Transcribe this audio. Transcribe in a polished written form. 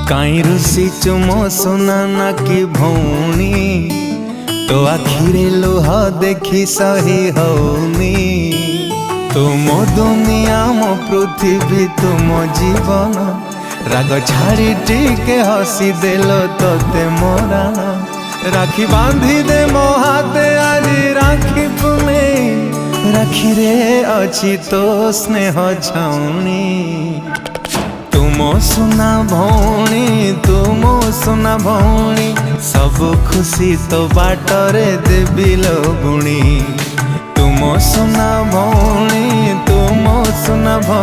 काई रुसी मो सुना ना कि भौणी तो आखिरे लुह देखी सही हौनी। तुम दुनिया मो पृथ्वी तुम जीवन राग छाड़ी टिके हसी देलो तोते मोरान। राखी बांधी दे मो हाथे आज राखी पुने राखी रे अच्छी तो स्नेह छाउनी। तुम सुना भौणी तुम सुना भौणी सब खुशी तो बाटरे देवी लगुणी। तुम सुना भौणी तुम सुना भौणी।